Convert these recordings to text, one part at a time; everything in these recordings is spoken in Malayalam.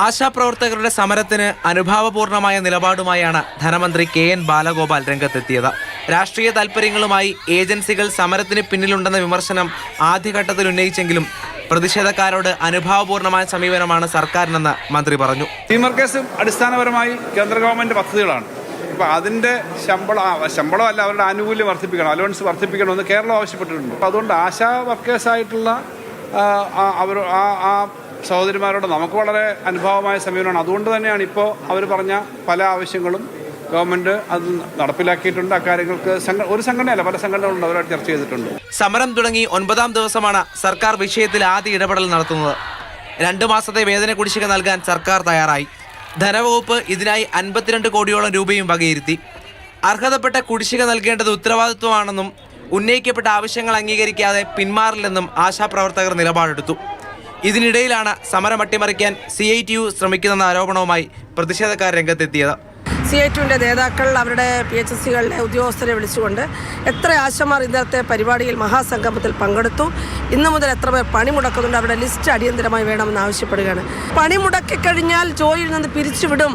ആശാപ്രവർത്തകരുടെ സമരത്തിന് അനുഭാവപൂർണമായ നിലപാടുമായാണ് ധനമന്ത്രി കെ.എൻ. ബാലഗോപാൽ രംഗത്തെത്തിയത്. രാഷ്ട്രീയ താൽപര്യങ്ങളുമായി ഏജൻസികൾ സമരത്തിന് പിന്നിലുണ്ടെന്ന വിമർശനം ആദ്യഘട്ടത്തിൽ ഉന്നയിച്ചെങ്കിലും പ്രതിഷേധക്കാരോട് അനുഭാവപൂർണമായ സമീപനമാണ് സർക്കാരിനെന്ന് മന്ത്രി പറഞ്ഞു. ടീമർക്കേസും അടിസ്ഥാനപരമായി കേന്ദ്ര ഗവൺമെന്റ് പദ്ധതികളാണ്. അപ്പോൾ അതിൻ്റെ ശമ്പളമല്ല, അവരുടെ ആനുകൂല്യം വർദ്ധിപ്പിക്കണം, അലവൻസ് വർദ്ധിപ്പിക്കണമെന്ന് കേരളം ആവശ്യപ്പെട്ടിട്ടുണ്ട്. അപ്പോൾ അതുകൊണ്ട് ആശാ വർക്കേഴ്സായിട്ടുള്ള ആ സഹോദരിമാരോട് നമുക്ക് വളരെ അനുഭവമായ സമീപനമാണ്. അതുകൊണ്ട് തന്നെയാണ് ഇപ്പോൾ അവർ പറഞ്ഞ പല ആവശ്യങ്ങളും ഗവൺമെന്റ് അത് നടപ്പിലാക്കിയിട്ടുണ്ട്. അക്കാര്യങ്ങൾക്ക് ഒരു സംഘടനയല്ല, പല സംഘടനകളുണ്ട്, അവരോട് ചർച്ച ചെയ്തിട്ടുണ്ട്. സമരം തുടങ്ങി 9ാം ദിവസമാണ് സർക്കാർ വിഷയത്തിൽ ആദ്യ ഇടപെടൽ നടത്തുന്നത്. 2 മാസത്തെ വേതന കുടിശ്ശിക നൽകാൻ സർക്കാർ തയ്യാറായി. ധനവകുപ്പ് ഇതിനായി 52 കോടിയോളം രൂപയും വകയിരുത്തി. അർഹതപ്പെട്ട കുടിശ്ശിക നൽകേണ്ടത് ഉത്തരവാദിത്വമാണെന്നും ഉന്നയിക്കപ്പെട്ട ആവശ്യങ്ങൾ അംഗീകരിക്കാതെ പിന്മാറില്ലെന്നും ആശാപ്രവർത്തകർ നിലപാടെടുത്തു. ഇതിനിടയിലാണ് സമരം അട്ടിമറിക്കാൻ CITU ശ്രമിക്കുന്ന ആരോപണവുമായി പ്രതിഷേധക്കാർ രംഗത്തെത്തിയത്. CITUവിൻ്റെ നേതാക്കൾ അവരുടെ PHSCകളിലെ ഉദ്യോഗസ്ഥരെ വിളിച്ചുകൊണ്ട് എത്ര ആശമാർ ഇന്നത്തെ പരിപാടിയിൽ മഹാസംഗമത്തിൽ പങ്കെടുത്തു, ഇന്നു മുതൽ എത്ര പേർ പണിമുടക്കുന്നുണ്ട്, അവരുടെ ലിസ്റ്റ് അടിയന്തരമായി വേണമെന്ന് ആവശ്യപ്പെടുകയാണ്. പണിമുടക്കിക്കഴിഞ്ഞാൽ ജോലിയിൽ നിന്ന് പിരിച്ചുവിടും,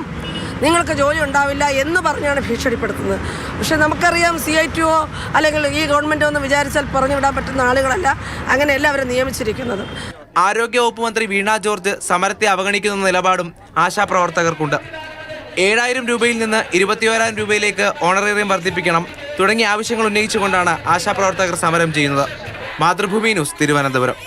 നിങ്ങൾക്ക് ജോലി ഉണ്ടാവില്ല എന്ന് പറഞ്ഞാണ് ഭീഷണിപ്പെടുത്തുന്നത്. പക്ഷേ നമുക്കറിയാം CITU അല്ലെങ്കിൽ ഈ ഗവൺമെൻറ് ഒന്ന് വിചാരിച്ചാൽ പറഞ്ഞു വിടാൻ പറ്റുന്ന ആളുകളല്ല, അങ്ങനെയല്ല അവരെ നിയമിച്ചിരിക്കുന്നത്. ആരോഗ്യവകുപ്പ് മന്ത്രി വീണ ജോർജ് സമരത്തെ അവഗണിക്കുന്ന നിലപാടും ആശാപ്രവർത്തകർക്കുണ്ട്. 7,000 രൂപയിൽ നിന്ന് 21,000 രൂപയിലേക്ക് ഓണറേറിയം വർദ്ധിപ്പിക്കണം തുടങ്ങിയ ആവശ്യങ്ങൾ ഉന്നയിച്ചുകൊണ്ടാണ് ആശാപ്രവർത്തകർ സമരം ചെയ്യുന്നത്. മാതൃഭൂമി ന്യൂസ്, തിരുവനന്തപുരം.